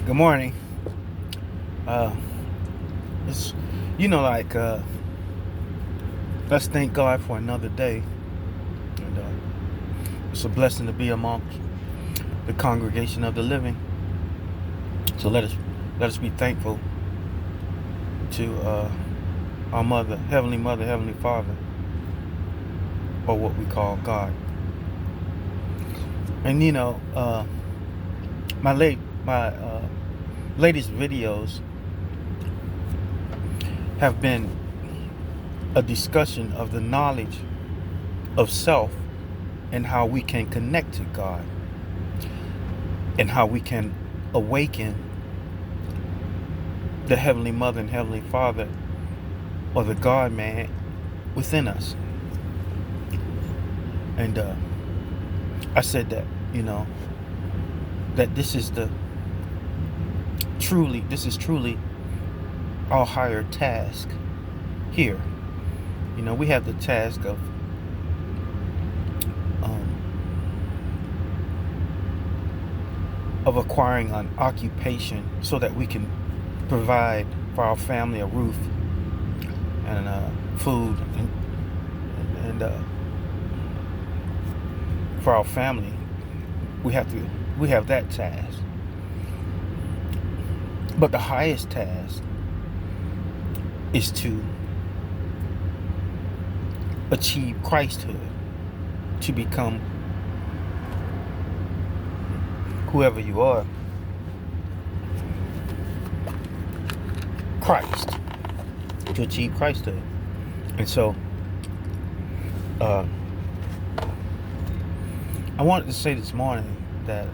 Good morning. Uh, it's like let's thank God for another day, and it's a blessing to be amongst the congregation of the living. So let us be thankful to our Mother, Heavenly Father, or what we call God. And my latest videos have been a discussion of the knowledge of self and how we can connect to God and how we can awaken the Heavenly Mother and Heavenly Father, or the God man within us. And I said that that this is truly our higher task here. We have the task um, of acquiring an occupation so that we can provide for our family a roof and food and for our family. We have that task. But the highest task is to achieve Christhood, to become whoever you are, Christ, to achieve Christhood. And so uh, I wanted to say this morning that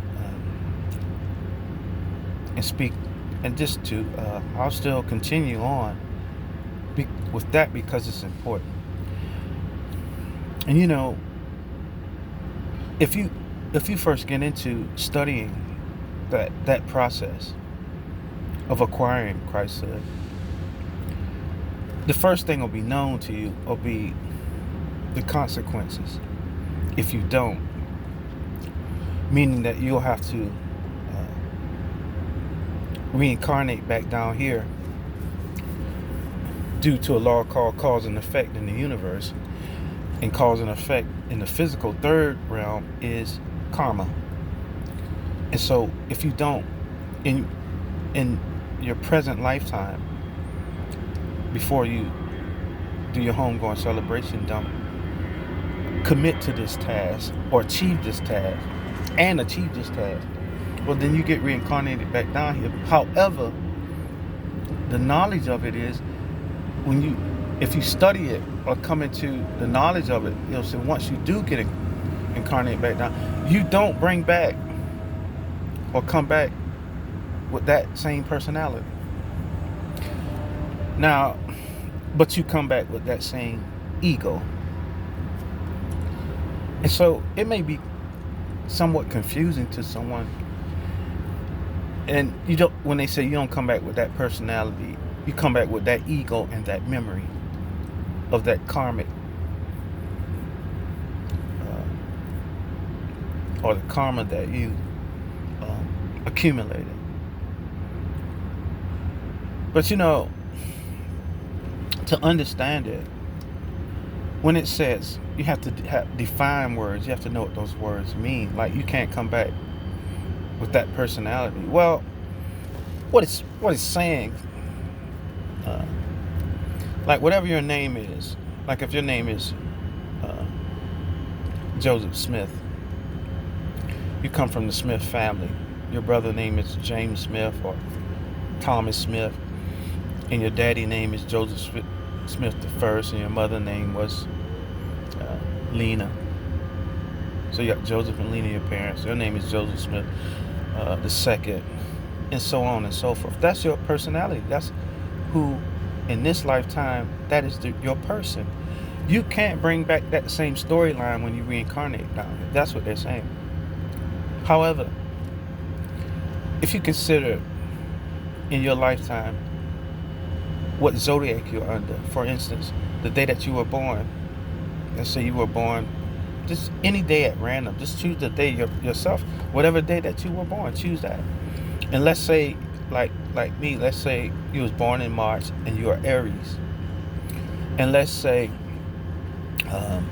and speak, and just to I'll still continue on with that because it's important. And if you first get into studying that process of acquiring Christhood, the first thing will be known to you will be the consequences if you don't. Meaning that you'll have to reincarnate back down here due to a law called cause and effect in the universe. And cause and effect in the physical third realm is karma. And so if you don't, in your present lifetime, before you do your homegoing celebration, don't commit to this task or achieve this task, well, then you get reincarnated back down here. However, the knowledge of it is, if you study it or come into the knowledge of it, so once you do get incarnated back down, you don't bring back or come back with that same personality. Now, but you come back with that same ego. And so it may be somewhat confusing to someone. And when they say you don't come back with that personality, you come back with that ego and that memory of that karmic or the karma that you accumulated. But to understand it, when it says, you have to define words, you have to know what those words mean. Like, you can't come back with that personality. Well, what it's saying, like whatever your name is, like if your name is Joseph Smith, you come from the Smith family. Your brother's name is James Smith or Thomas Smith, and your daddy name is Joseph Smith the first, and your mother name was Lena. So you got Joseph and Lena, your parents. Your name is Joseph Smith the second, and so on and so forth. That's your personality. That's who, in this lifetime, that is your person. You can't bring back that same storyline when you reincarnate down here. That's what they're saying. However, if you consider in your lifetime what zodiac you're under, for instance, the day that you were born, let's say you were born just any day at random, just choose the day yourself, whatever day that you were born, choose that. And let's say, like me, let's say you was born in March and you are Aries. And let's say um,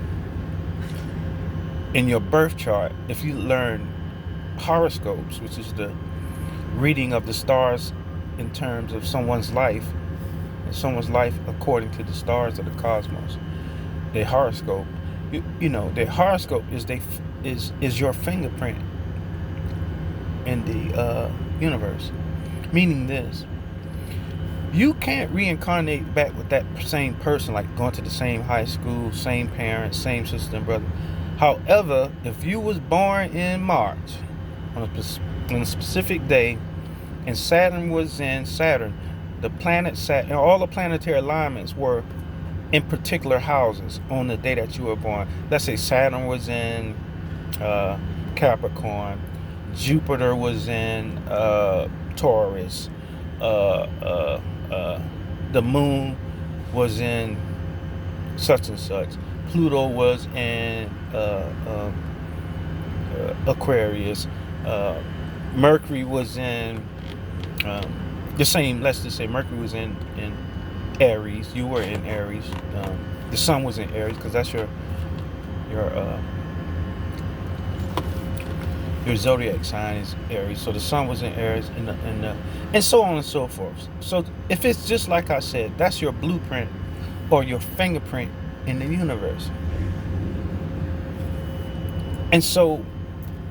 in your birth chart, if you learn horoscopes, which is the reading of the stars in terms of someone's life, and someone's life according to the stars of the cosmos, their horoscope, you know, their horoscope is your fingerprint in the universe. Meaning this, you can't reincarnate back with that same person, like going to the same high school, same parents, same sister and brother. However, if you was born in March on a specific day, and Saturn was in Saturn, the planet Saturn, all the planetary alignments were in particular houses on the day that you were born. Let's say Saturn was in uh, Capricorn, Jupiter was in Taurus, uh, uh, uh, the moon was in such and such, Pluto was in Aquarius, uh, Mercury was in the same. Let's just say Mercury was in Aries. You were in Aries. The Sun was in Aries because that's your your zodiac sign is Aries. So the Sun was in Aries, and so on and so forth. So if it's just like I said, that's your blueprint or your fingerprint in the universe. And so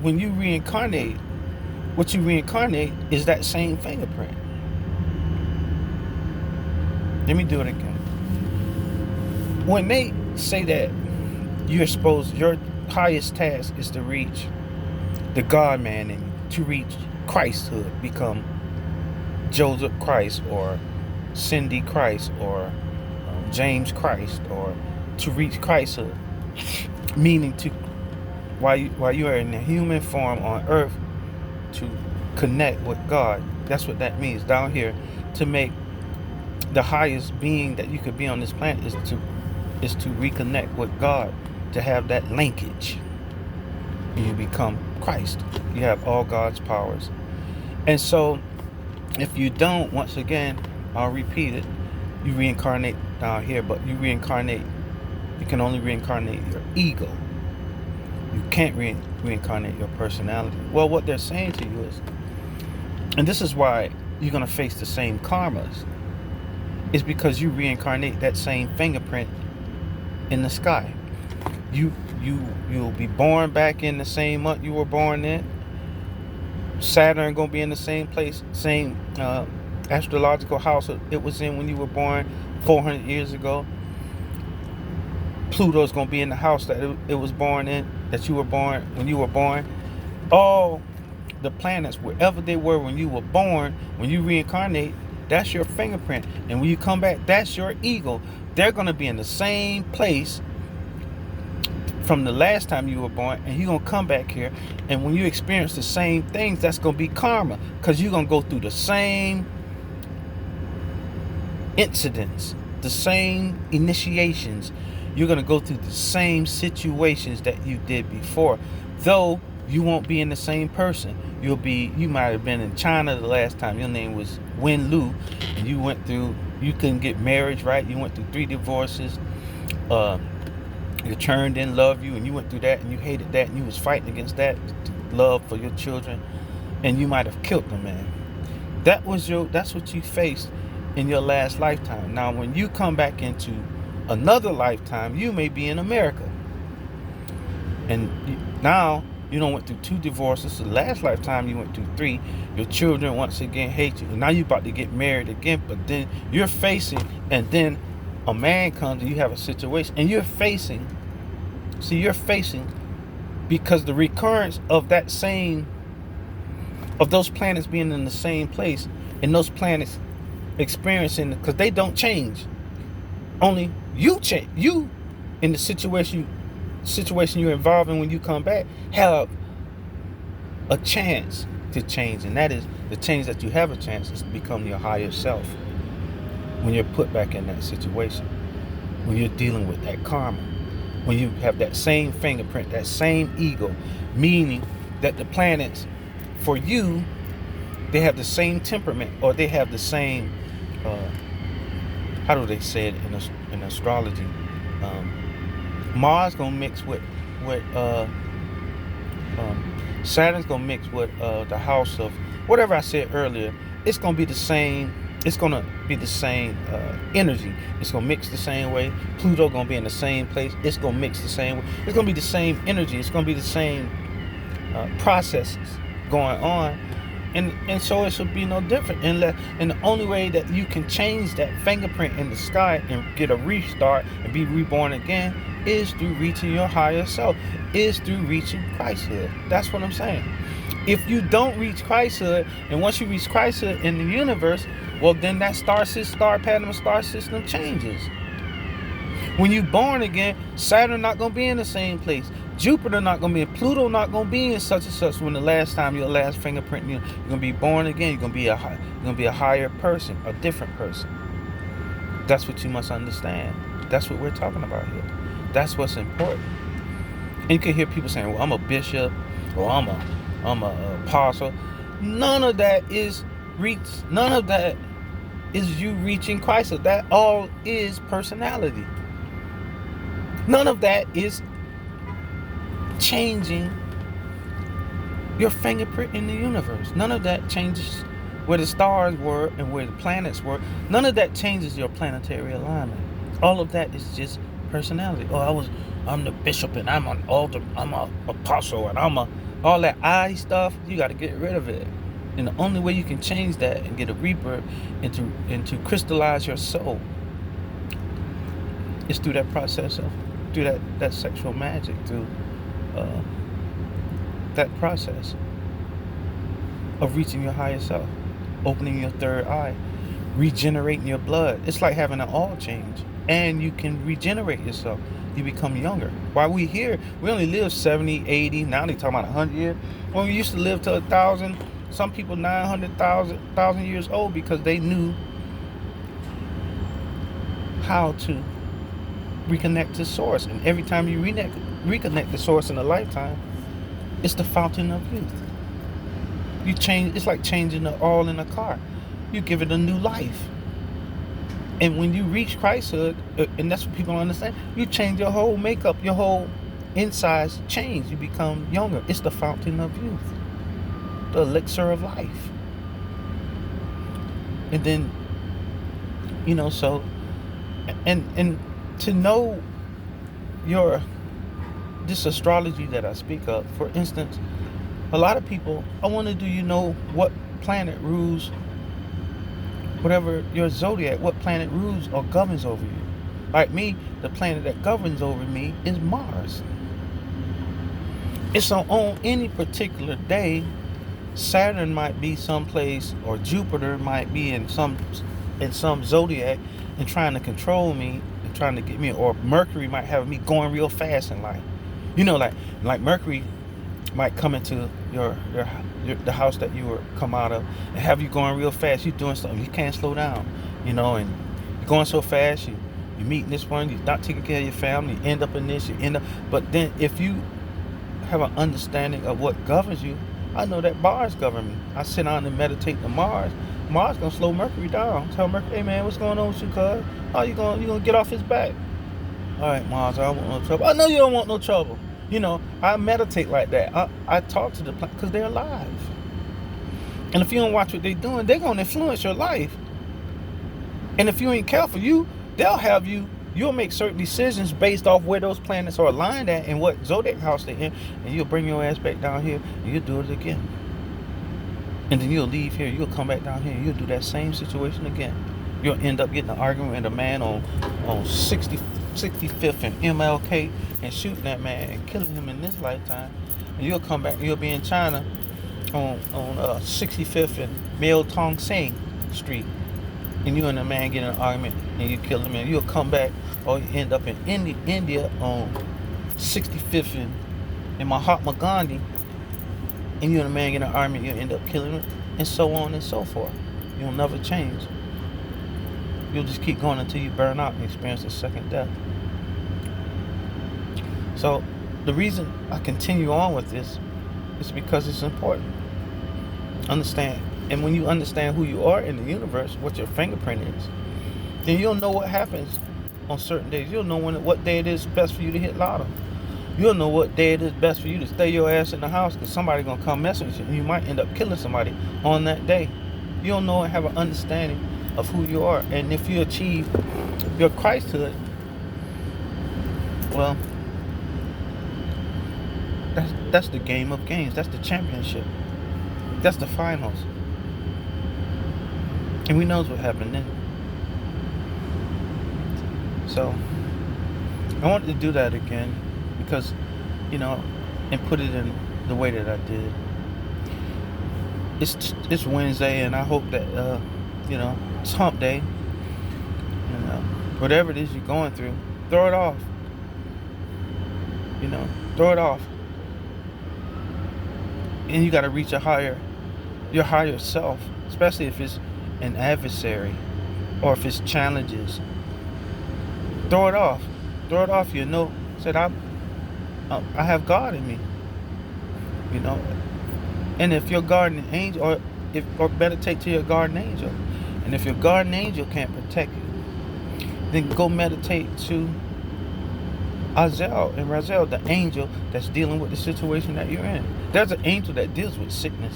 when you reincarnate, what you reincarnate is that same fingerprint. Let me do it again. When they say that your highest task is to reach the God man in you, to reach Christhood, become Joseph Christ or Cindy Christ or James Christ, or to reach Christhood, meaning to while you are in the human form on earth, to connect with God. That's what that means down here. To make the highest being that you could be on this planet is to reconnect with God, to have that linkage. You become Christ. You have all God's powers. And so if you don't, once again, I'll repeat it, you reincarnate down here, but you can only reincarnate your ego. You can't reincarnate your personality. Well, what they're saying to you is, and this is why you're going to face the same karmas, is because you reincarnate that same fingerprint in the sky. You'll be born back in the same month you were born in. Saturn gonna be in the same place, same astrological house it was in when you were born 400 years ago. Pluto's gonna be in the house that it was born in, that you were born when you were born. All the planets, wherever they were when you were born, when you reincarnate, that's your fingerprint. And when you come back, that's your ego. They're gonna be in the same place from the last time you were born, and you're gonna come back here, and when you experience the same things, that's gonna be karma, because you're gonna go through the same incidents, the same initiations. You're gonna go through the same situations that you did before, though you won't be in the same person. You might have been in China the last time. Your name was Wen Lu, and you couldn't get married, right? You went through 3 divorces. Your children didn't love you, and you went through that, and you hated that, and you was fighting against that love for your children, and you might have killed them, man. That's what you faced in your last lifetime. Now, when you come back into another lifetime, you may be in America, and now you don't went through 2 divorces. The last lifetime you went through 3. Your children once again hate you, and now you're about to get married again. But then you're facing, and then a man comes and you have a situation, and you're facing because the recurrence of those planets being in the same place, and those planets experiencing, because they don't change, only you change. You, in the situation you're involved in, when you come back, have a chance to change, and that is the change that you have a chance is to become your higher self. When you're put back in that situation, when you're dealing with that karma, when you have that same fingerprint, that same ego, meaning that the planets for you They have the same temperament, or they have the same. Uh, how do they say it in astrology? Mars gonna mix with Saturn's gonna mix with the house of whatever I said earlier. It's gonna be the same. It's gonna be the same energy. It's gonna mix the same way. Pluto gonna be in the same place. It's gonna mix the same way. It's gonna be the same energy. It's gonna be the same processes going on, and so it should be no different. And the only way that you can change that fingerprint in the sky and get a restart and be reborn again is through reaching your higher self, is through reaching Christhood. That's what I'm saying. If you don't reach Christhood, and once you reach Christhood in the universe, well, then that star pattern of star system changes. When you born again, Saturn not gonna be in the same place. Jupiter not gonna be, Pluto not gonna be in such and such. When the last time your last fingerprint, you're gonna be born again. You're gonna be a higher person, a different person. That's what you must understand. That's what we're talking about here. That's what's important. And you can hear people saying, "Well, I'm a bishop, or I'm a apostle." None of that is None of that is you reaching Christ. So that all is personality. None of that is changing your fingerprint in the universe. None of that changes where the stars were and where the planets were. None of that changes your planetary alignment. All of that is just personality. Oh, I'm the bishop, and I'm an altar, I'm an apostle, and all that I stuff. You got to get rid of it. And the only way you can change that and get a rebirth and to crystallize your soul is through that process through that sexual magic, through that process of reaching your higher self, opening your third eye, regenerating your blood. It's like having an oil change, and you can regenerate yourself. You become younger. While we here, we only live 70, 80. Now they talking about 100 years. When we used to live to 1,000, some people 900,000 years old, because they knew how to reconnect to source. And every time you reconnect to source in a lifetime, it's the fountain of youth. You change. It's like changing the oil in a car. You give it a new life. And when you reach Christhood, and that's what people don't understand, you change your whole makeup, your whole insides change. You become younger. It's the fountain of youth, the elixir of life. And then, so, and to know this astrology that I speak of, for instance, a lot of people, I want to do you know what planet rules, whatever your zodiac, what planet rules or governs over you. Like me, the planet that governs over me is Mars. It's on any particular day, Saturn might be someplace, or Jupiter might be in some zodiac and trying to control me and trying to get me, or Mercury might have me going real fast in life. Like Mercury might come into the house that you were come out of and have you going real fast. You're doing something, you can't slow down, and you're going so fast. You're meeting this one, you're not taking care of your family, you end up in this, but then if you have an understanding of what governs you, I know that Mars govern me. I sit down and meditate to Mars. Mars gonna slow Mercury down. Tell Mercury, hey man, what's going on with you, cuz? Oh, you gonna get off his back. All right, Mars, I don't want no trouble. I know you don't want no trouble. I meditate like that. I talk to the planet because they're alive. And if you don't watch what they're doing, they're going to influence your life. And if you ain't careful, you'll make certain decisions based off where those planets are aligned at and what zodiac house they're in. And you'll bring your ass back down here and you'll do it again. And then you'll leave here, you'll come back down here and you'll do that same situation again. You'll end up getting an argument with a man on 65th and MLK and shooting that man and killing him in this lifetime. And you'll come back and you'll be in China on 65th and Meo Tong Sing Street, and you and the man get in an argument and you kill him, and you'll come back, or you end up in India on 65th and Mahatma Gandhi, and you and the man get in an argument, you'll end up killing him, and so on and so forth. You'll never change. You'll just keep going until you burn out and experience a second death. So the reason I continue on with this is because it's important. Understand, And when you understand who you are in the universe, what your fingerprint is, then you'll know what happens on certain days. You'll know what day it is best for you to hit lotto. You'll know what day it is best for you to stay your ass in the house, because somebody's going to come mess with you and you might end up killing somebody on that day. You'll know and have an understanding of who you are. And if you achieve your Christhood, well, that's the game of games. That's the championship. That's the finals. And we knows what happened then. So I wanted to do that again because, and put it in the way that I did. It's Wednesday, and I hope that it's hump day. Whatever it is you're going through, throw it off. Throw it off. And you got to reach your higher self, especially if it's an adversary or if it's challenges. Throw it off. Throw it off. Said I have God in me. And if your guardian angel, or meditate to your guardian angel, and if your guardian angel can't protect you, then go meditate to Azel and Razel, the angel that's dealing with the situation that you're in. There's an angel that deals with sickness.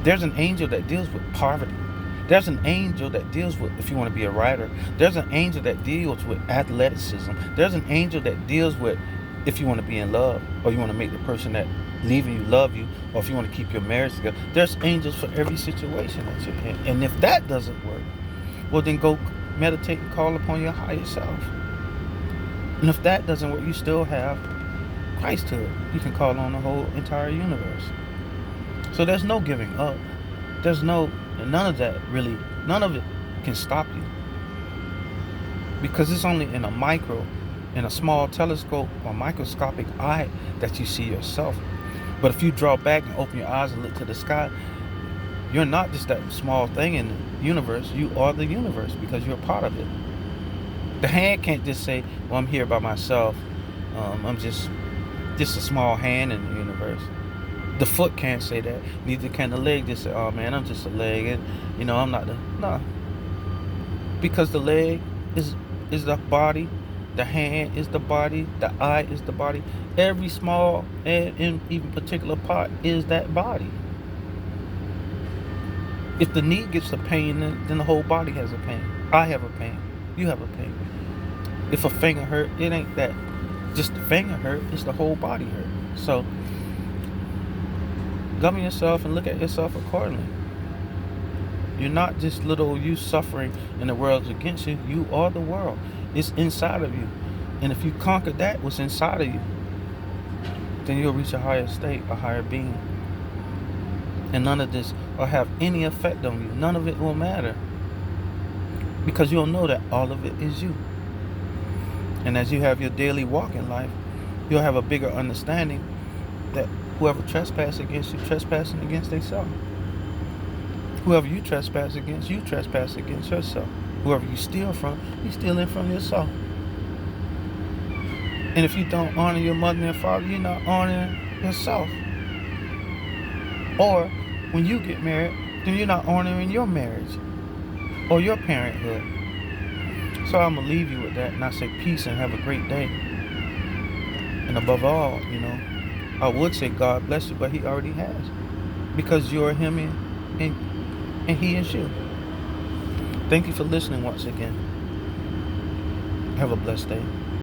There's an angel that deals with poverty. There's an angel that deals with, if you want to be a writer, there's an angel that deals with athleticism. There's an angel that deals with, if you want to be in love, or you want to make the person that leaving you love you, or if you want to keep your marriage together. There's angels for every situation that you're in. And if that doesn't work, well, then go meditate and call upon your higher self. And if that doesn't work, you still have Christhood. You can call on the whole entire universe. So there's no giving up. There's none of that really. None of it can stop you. Because it's only in a small telescope or microscopic eye that you see yourself. But if you draw back and open your eyes and look to the sky, you're not just that small thing in the universe. You are the universe because you're a part of it. The hand can't just say, well, I'm here by myself. I'm just a small hand in the universe. The foot can't say that. Neither can the leg just say, oh man, I'm just a leg. And, I'm not no. Because the leg is the body. The hand is the body. The eye is the body. Every small and even particular part is that body. If the knee gets a pain, then the whole body has a pain. I have a pain. You have a pain. If a finger hurt, it ain't that just the finger hurt, it's the whole body hurt. So govern yourself and look at yourself accordingly. You're not just little you suffering and the world's against you. You are the world. It's inside of you. And if you conquer that, what's inside of you, then you'll reach a higher state, a higher being. And none of this will have any effect on you. None of it will matter. Because you'll know that all of it is you. And as you have your daily walk in life, you'll have a bigger understanding that whoever trespasses against you, trespassing against themselves. Whoever you trespass against yourself. Whoever you steal from, you stealing from yourself. And if you don't honor your mother and father, you're not honoring yourself. Or when you get married, then you're not honoring your marriage or your parenthood. So I'm going to leave you with that, and I say peace and have a great day. And above all, I would say God bless you, but he already has. Because you're him and he is you. Thank you for listening once again. Have a blessed day.